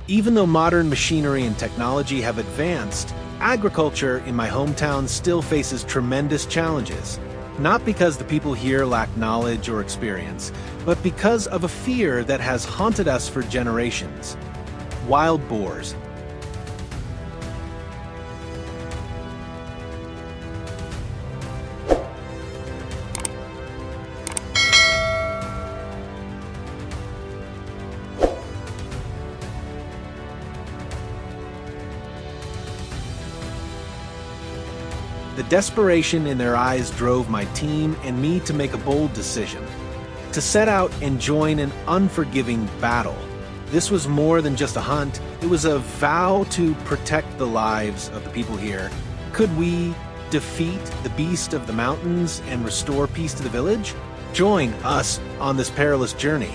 Even though modern machinery and technology have advanced, agriculture in my hometown still faces tremendous challenges. Not because the people here lack knowledge or experience, but because of a fear that has haunted us for generations. Wild boars. The desperation in their eyes drove my team and me to make a bold decision, to set out and join an unforgiving battle. This was more than just a hunt, it was a vow to protect the lives of the people here. Could we defeat the beast of the mountains and restore peace to the village? Join us on this perilous journey.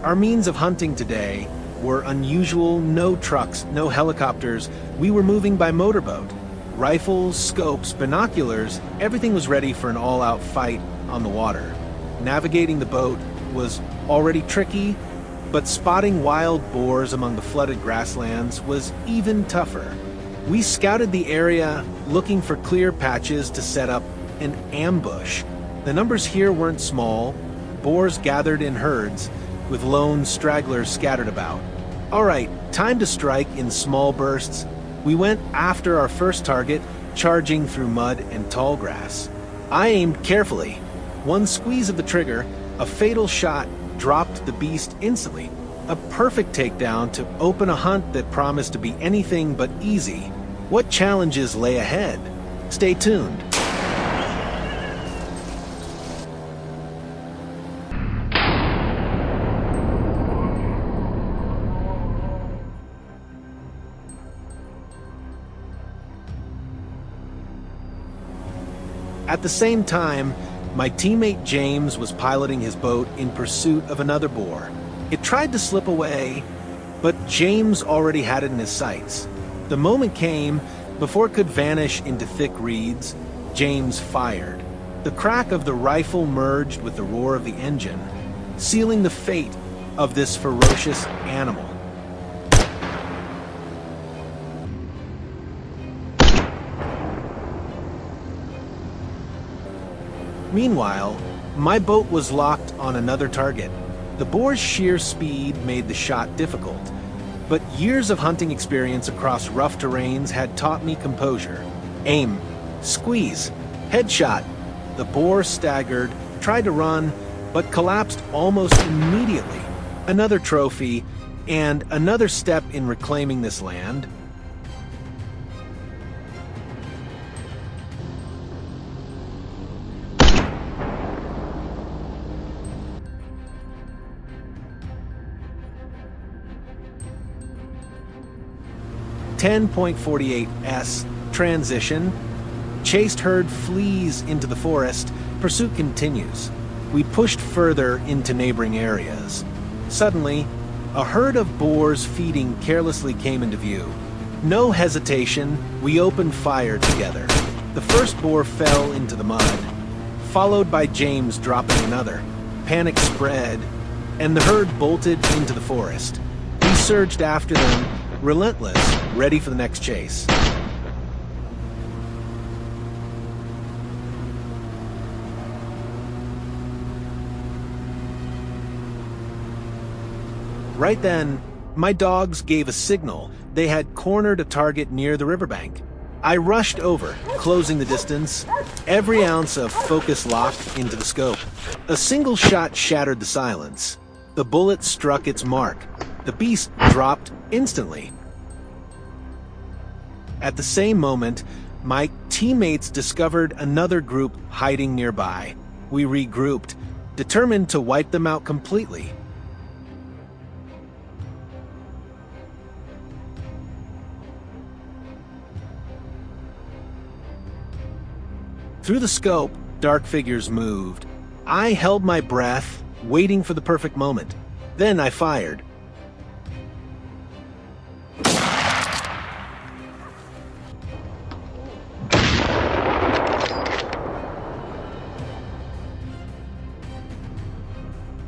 Our means of hunting today were unusual. No trucks, no helicopters. We were moving by motorboat. Rifles, scopes, binoculars, everything was ready for an all-out fight on the water. Navigating the boat was already tricky, but spotting wild boars among the flooded grasslands was even tougher. We scouted the area looking for clear patches to set up an ambush. The numbers here weren't small. Boars gathered in herds, with lone stragglers scattered about. All right, time to strike in small bursts. We went after our first target, charging through mud and tall grass. I aimed carefully. One squeeze of the trigger, a fatal shot dropped the beast instantly. A perfect takedown to open a hunt that promised to be anything but easy. What challenges lay ahead? Stay tuned. At the same time, my teammate James was piloting his boat in pursuit of another boar. It tried to slip away, but James already had it in his sights. The moment came, before it could vanish into thick reeds, James fired. The crack of the rifle merged with the roar of the engine, sealing the fate of this ferocious animal. Meanwhile, my boat was locked on another target. The boar's sheer speed made the shot difficult, but years of hunting experience across rough terrains had taught me composure. Aim, squeeze, headshot. The boar staggered, tried to run, but collapsed almost immediately. Another trophy, and another step in reclaiming this land. .48S transition. Chased herd flees into the forest. Pursuit continues. We pushed further into neighboring areas. Suddenly, a herd of boars feeding carelessly came into view. No hesitation, we opened fire together. The first boar fell into the mud, followed by James dropping another. Panic spread, and the herd bolted into the forest. We surged after them, relentless, ready for the next chase. Right then, my dogs gave a signal. They had cornered a target near the riverbank. I rushed over, closing the distance, every ounce of focus locked into the scope. A single shot shattered the silence. The bullet struck its mark. The beast dropped instantly. At the same moment, my teammates discovered another group hiding nearby. We regrouped, determined to wipe them out completely. Through the scope, dark figures moved. I held my breath, waiting for the perfect moment. Then I fired.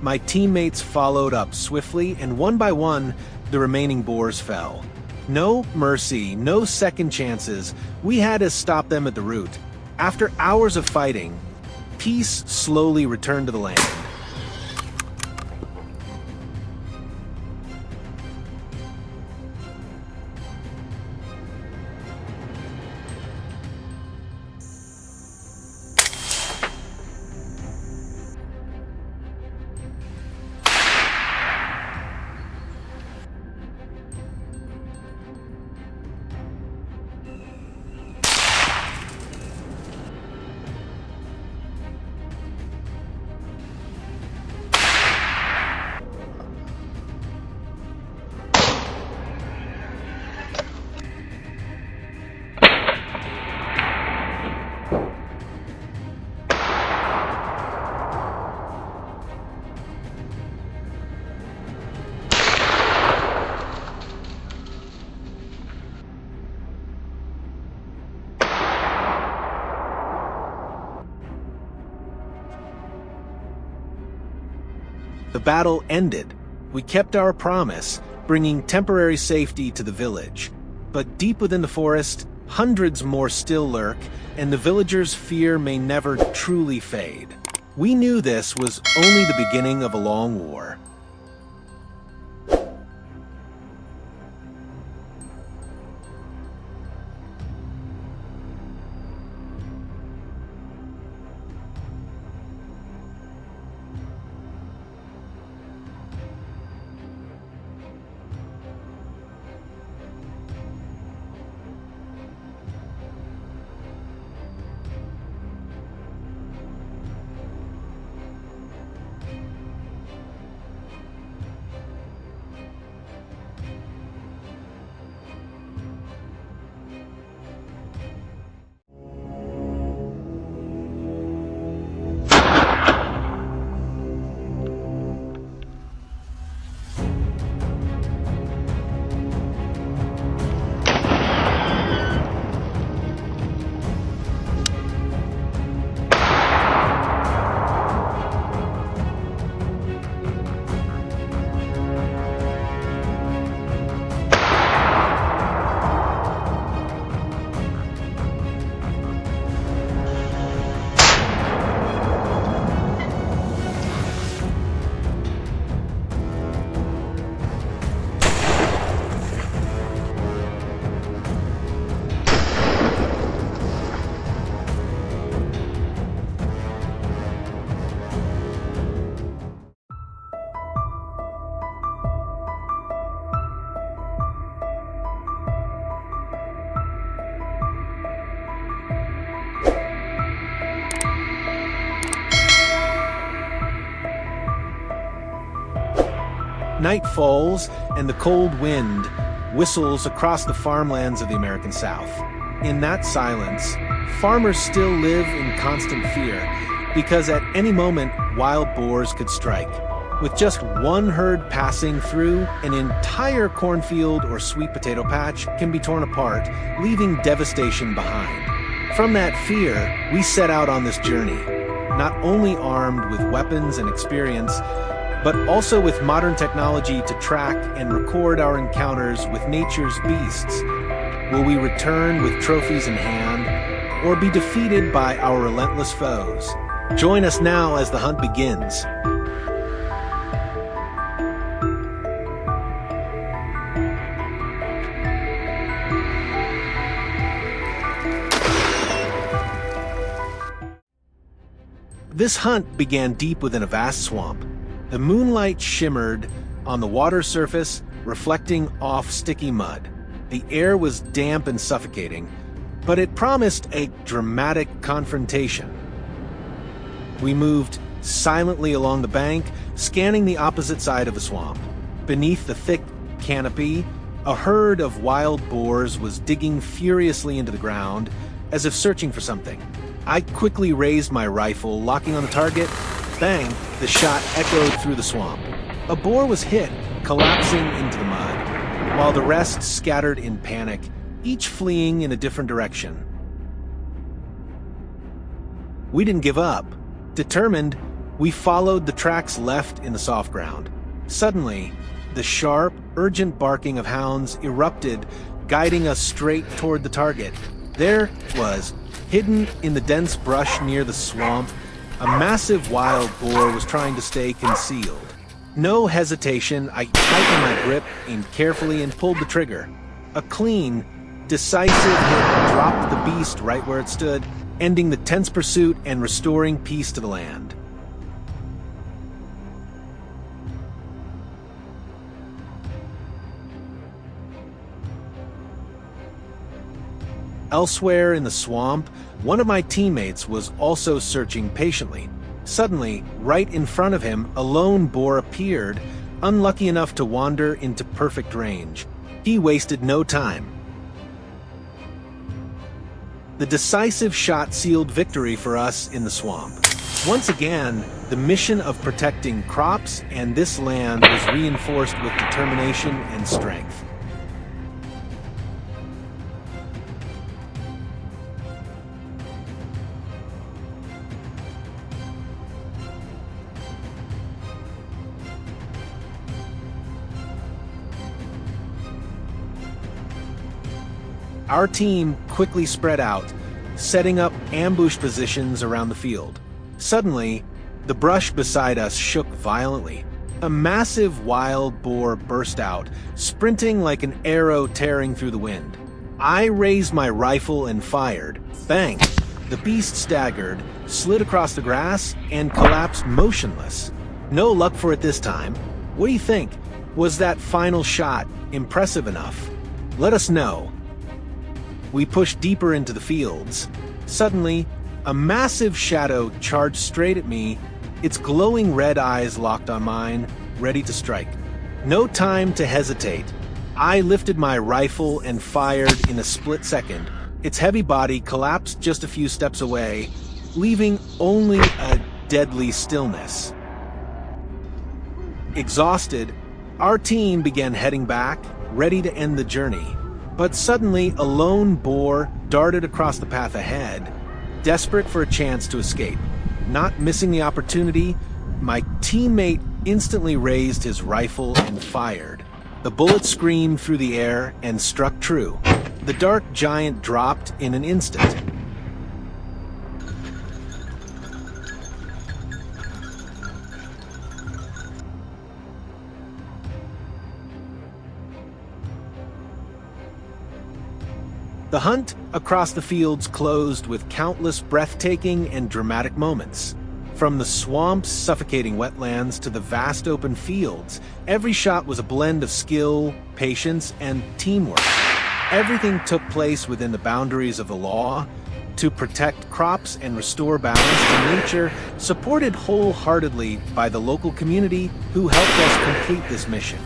My teammates followed up swiftly, and one by one, the remaining boars fell. No mercy, no second chances. We had to stop them at the root. After hours of fighting, peace slowly returned to the land. The battle ended. We kept our promise, bringing temporary safety to the village. But deep within the forest, hundreds more still lurk, and the villagers' fear may never truly fade. We knew this was only the beginning of a long war. Night falls, and the cold wind whistles across the farmlands of the American South. In that silence, farmers still live in constant fear, because at any moment, wild boars could strike. With just one herd passing through, an entire cornfield or sweet potato patch can be torn apart, leaving devastation behind. From that fear, we set out on this journey, not only armed with weapons and experience, but also with modern technology to track and record our encounters with nature's beasts. Will we return with trophies in hand, or be defeated by our relentless foes? Join us now as the hunt begins. This hunt began deep within a vast swamp. The moonlight shimmered on the water surface, reflecting off sticky mud. The air was damp and suffocating, but it promised a dramatic confrontation. We moved silently along the bank, scanning the opposite side of the swamp. Beneath the thick canopy, a herd of wild boars was digging furiously into the ground, as if searching for something. I quickly raised my rifle, locking on the target. Bang! The shot echoed through the swamp. A boar was hit, collapsing into the mud, while the rest scattered in panic, each fleeing in a different direction. We didn't give up. Determined, We followed the tracks left in the soft ground. Suddenly, the sharp, urgent barking of hounds erupted, guiding us straight toward the target. There was, hidden in the dense brush near the swamp, a massive wild boar was trying to stay concealed. No hesitation, I tightened my grip, aimed carefully, and pulled the trigger. A clean, decisive hit dropped the beast right where it stood, ending the tense pursuit and restoring peace to the land. Elsewhere in the swamp, one of my teammates was also searching patiently. Suddenly, right in front of him, a lone boar appeared, unlucky enough to wander into perfect range. He wasted no time. The decisive shot sealed victory for us in the swamp. Once again, the mission of protecting crops and this land was reinforced with determination and strength. Our team quickly spread out, setting up ambush positions around the field. Suddenly, the brush beside us shook violently. A massive wild boar burst out, sprinting like an arrow tearing through the wind. I raised my rifle and fired. Bang! The beast staggered, slid across the grass, and collapsed motionless. No luck for it this time. What do you think? Was that final shot impressive enough? Let us know. We pushed deeper into the fields. Suddenly, a massive shadow charged straight at me, its glowing red eyes locked on mine, ready to strike. No time to hesitate. I lifted my rifle and fired in a split second. Its heavy body collapsed just a few steps away, leaving only a deadly stillness. Exhausted, our team began heading back, ready to end the journey. But suddenly, a lone boar darted across the path ahead, desperate for a chance to escape. Not missing the opportunity, my teammate instantly raised his rifle and fired. The bullet screamed through the air and struck true. The dark giant dropped in an instant. The hunt across the fields closed with countless breathtaking and dramatic moments. From the swamp's suffocating wetlands to the vast open fields, every shot was a blend of skill, patience, and teamwork. Everything took place within the boundaries of the law to protect crops and restore balance to nature, supported wholeheartedly by the local community who helped us complete this mission.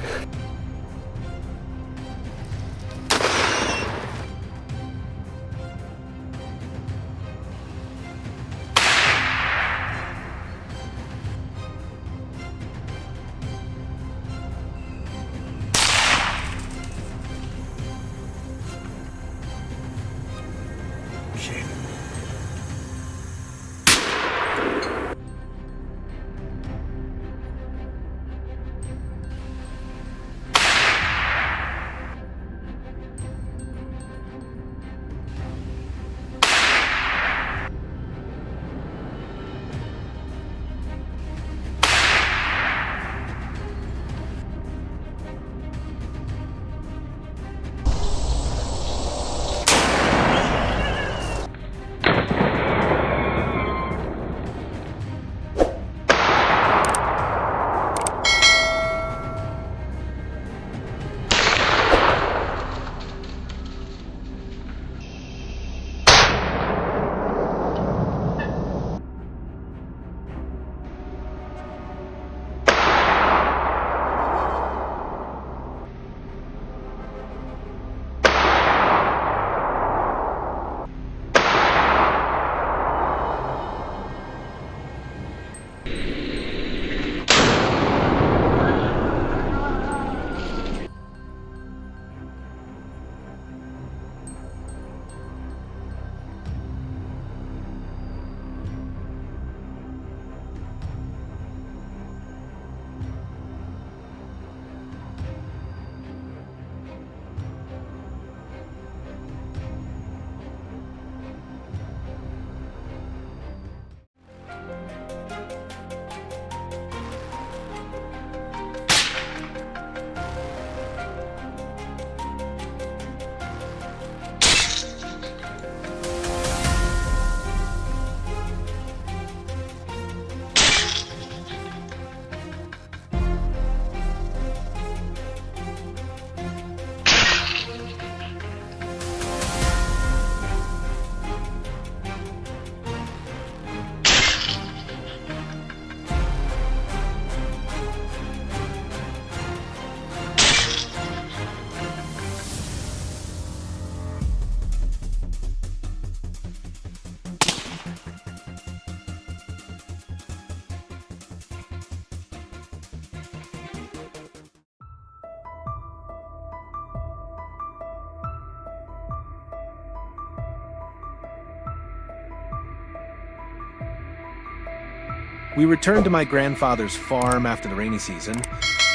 We returned to my grandfather's farm after the rainy season,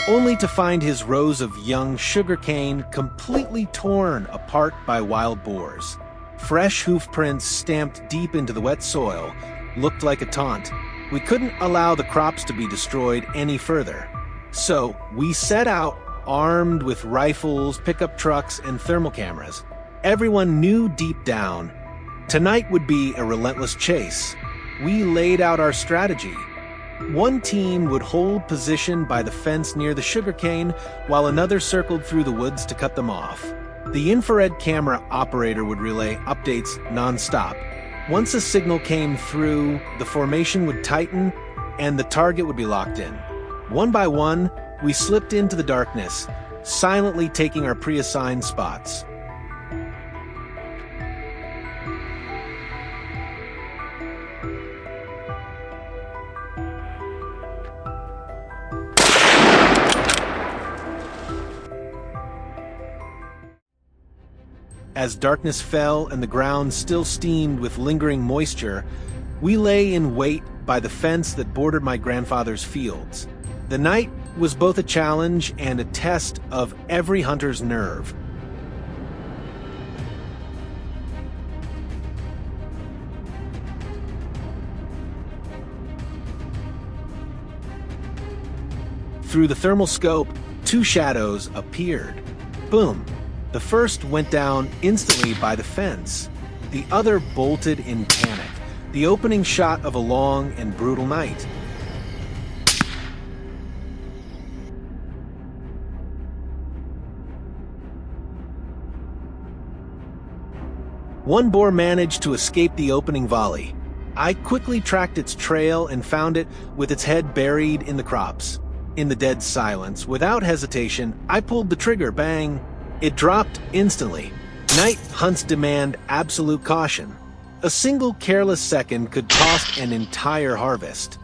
only to find his rows of young sugarcane completely torn apart by wild boars. Fresh hoof prints stamped deep into the wet soil looked like a taunt. We couldn't allow the crops to be destroyed any further. So we set out armed with rifles, pickup trucks, and thermal cameras. Everyone knew deep down, tonight would be a relentless chase. We laid out our strategy. One team would hold position by the fence near the sugarcane, while another circled through the woods to cut them off. The infrared camera operator would relay updates non-stop. Once a signal came through, the formation would tighten and the target would be locked in. One by one, we slipped into the darkness, silently taking our pre-assigned spots. As darkness fell and the ground still steamed with lingering moisture, we lay in wait by the fence that bordered my grandfather's fields. The night was both a challenge and a test of every hunter's nerve. Through the thermal scope, two shadows appeared. Boom! The first went down instantly by the fence. The other bolted in panic. The opening shot of a long and brutal night. One boar managed to escape the opening volley. I quickly tracked its trail and found it with its head buried in the crops. In the dead silence, without hesitation, I pulled the trigger, bang. It dropped instantly. Night hunts demand absolute caution. A single careless second could cost an entire harvest.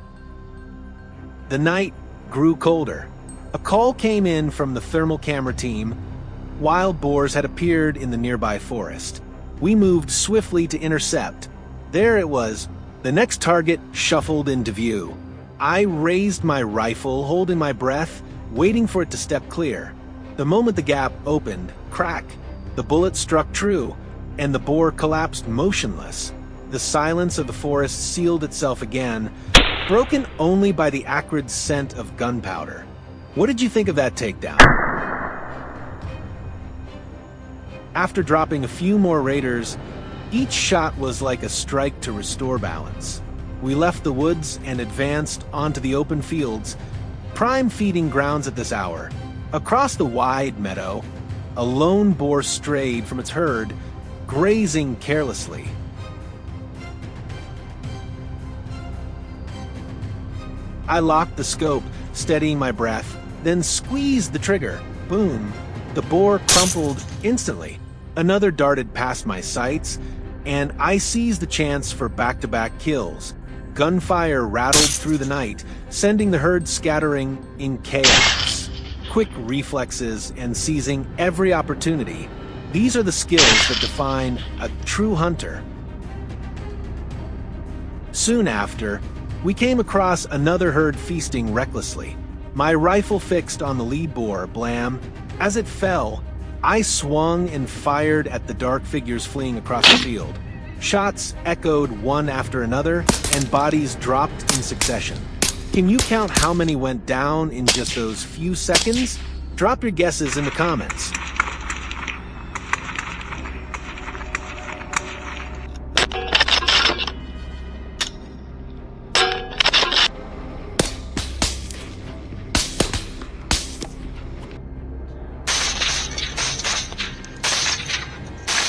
The night grew colder. A call came in from the thermal camera team. Wild boars had appeared in the nearby forest. We moved swiftly to intercept. There it was. The next target shuffled into view. I raised my rifle, holding my breath, waiting for it to step clear. The moment the gap opened, crack, the bullet struck true, and the boar collapsed motionless. The silence of the forest sealed itself again, broken only by the acrid scent of gunpowder. What did you think of that takedown? After dropping a few more raiders, each shot was like a strike to restore balance. We left the woods and advanced onto the open fields, prime feeding grounds at this hour. Across the wide meadow, a lone boar strayed from its herd, grazing carelessly. I locked the scope, steadying my breath, then squeezed the trigger. Boom! The boar crumpled instantly. Another darted past my sights, and I seized the chance for back-to-back kills. Gunfire rattled through the night, sending the herd scattering in chaos. Quick reflexes and seizing every opportunity. These are the skills that define a true hunter. Soon after, we came across another herd feasting recklessly. My rifle fixed on the lead boar, blam. As it fell, I swung and fired at the dark figures fleeing across the field. Shots echoed one after another, and bodies dropped in succession. Can you count how many went down in just those few seconds? Drop your guesses in the comments.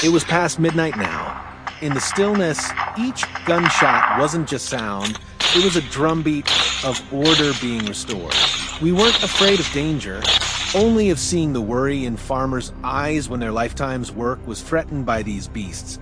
It was past midnight now. In the stillness, each gunshot wasn't just sound, it was a drumbeat of order being restored. We weren't afraid of danger, only of seeing the worry in farmers' eyes when their lifetime's work was threatened by these beasts.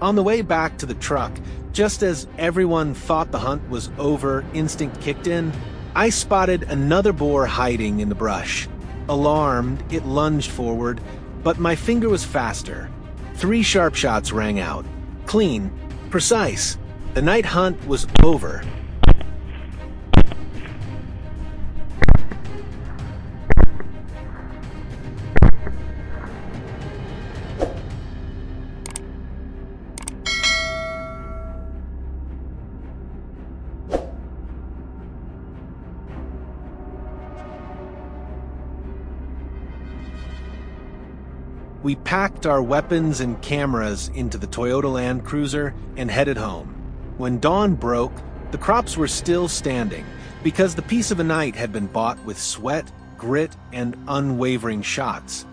On the way back to the truck, just as everyone thought the hunt was over, instinct kicked in, I spotted another boar hiding in the brush. Alarmed, it lunged forward, but my finger was faster. 3 sharp shots rang out. Clean, precise. The night hunt was over. We packed our weapons and cameras into the Toyota Land Cruiser and headed home. When dawn broke, the crops were still standing because the peace of a night had been bought with sweat, grit, and unwavering shots.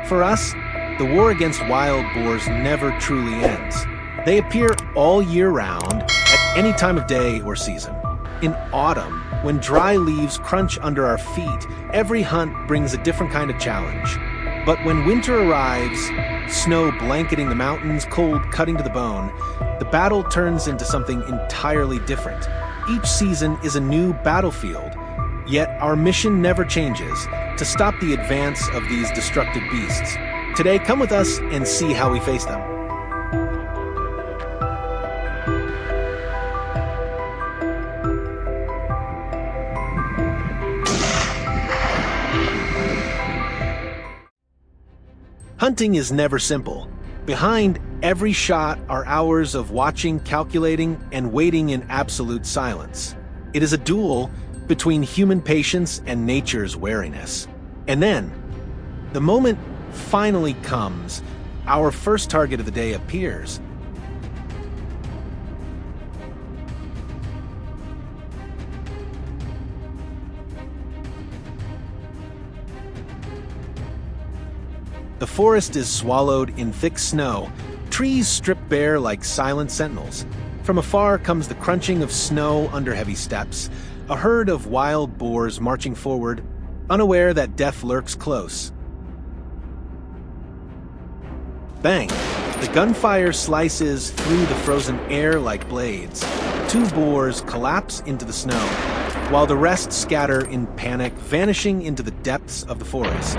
For us, the war against wild boars never truly ends. They appear all year round, at any time of day or season. In autumn, when dry leaves crunch under our feet, every hunt brings a different kind of challenge. But when winter arrives, snow blanketing the mountains, cold cutting to the bone, the battle turns into something entirely different. Each season is a new battlefield, yet our mission never changes: to stop the advance of these destructive beasts. Today, come with us and see how we face them. Hunting is never simple. Behind every shot are hours of watching, calculating, and waiting in absolute silence. It is a duel between human patience and nature's wariness. And then, the moment finally comes. Our first target of the day appears. The forest is swallowed in thick snow, trees stripped bare like silent sentinels. From afar comes the crunching of snow under heavy steps, a herd of wild boars marching forward, unaware that death lurks close. Bang! The gunfire slices through the frozen air like blades. 2 boars collapse into the snow, while the rest scatter in panic, vanishing into the depths of the forest.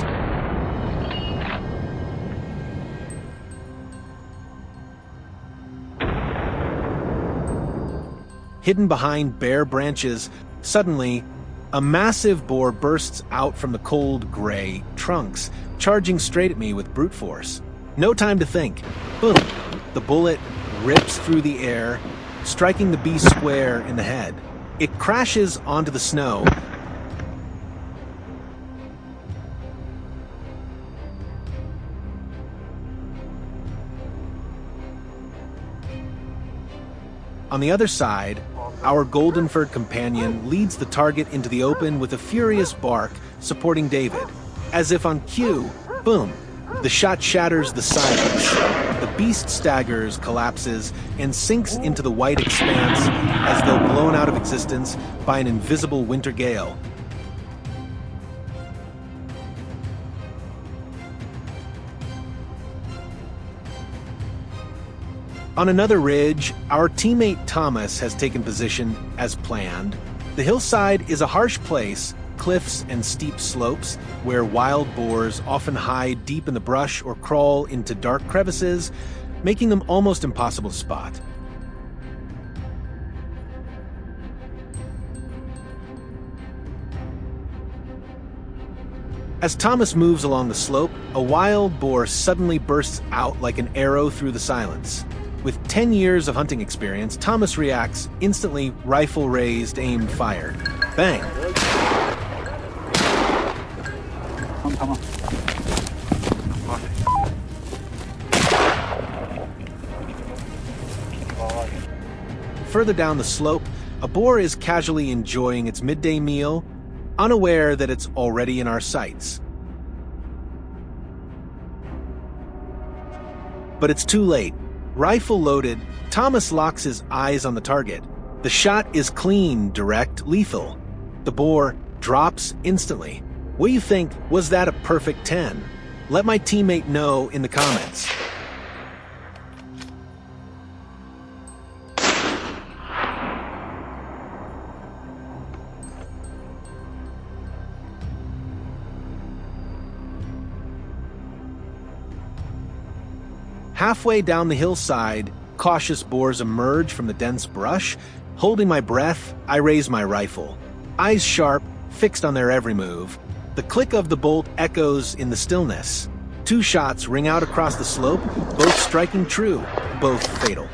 Hidden behind bare branches, suddenly, a massive boar bursts out from the cold gray trunks, charging straight at me with brute force. No time to think. Boom! The bullet rips through the air, striking the beast square in the head. It crashes onto the snow. On the other side, our golden-furred companion leads the target into the open with a furious bark, supporting David. As if on cue, boom, the shot shatters the silence. The beast staggers, collapses, and sinks into the white expanse as though blown out of existence by an invisible winter gale. On another ridge, our teammate Thomas has taken position as planned. The hillside is a harsh place, cliffs and steep slopes, where wild boars often hide deep in the brush or crawl into dark crevices, making them almost impossible to spot. As Thomas moves along the slope, a wild boar suddenly bursts out like an arrow through the silence. With 10 years of hunting experience, Thomas reacts instantly, rifle raised, aim fired. Bang! Come on. Further down the slope, a boar is casually enjoying its midday meal, unaware that it's already in our sights. But it's too late. Rifle loaded, Thomas locks his eyes on the target. The shot is clean, direct, lethal. The boar drops instantly. What do you think? Was that a perfect 10? Let my teammate know in the comments. Halfway down the hillside, cautious boars emerge from the dense brush. Holding my breath, I raise my rifle. Eyes sharp, fixed on their every move. The click of the bolt echoes in the stillness. 2 shots ring out across the slope, both striking true, both fatal.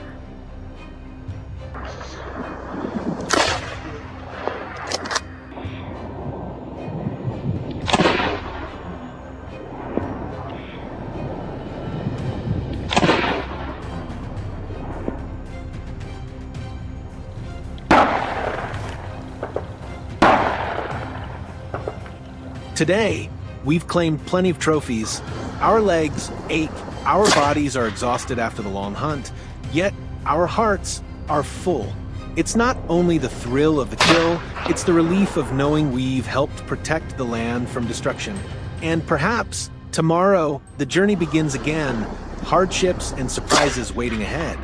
Today, we've claimed plenty of trophies. Our legs ache, our bodies are exhausted after the long hunt, yet our hearts are full. It's not only the thrill of the kill, it's the relief of knowing we've helped protect the land from destruction. And perhaps, tomorrow, the journey begins again, hardships and surprises waiting ahead.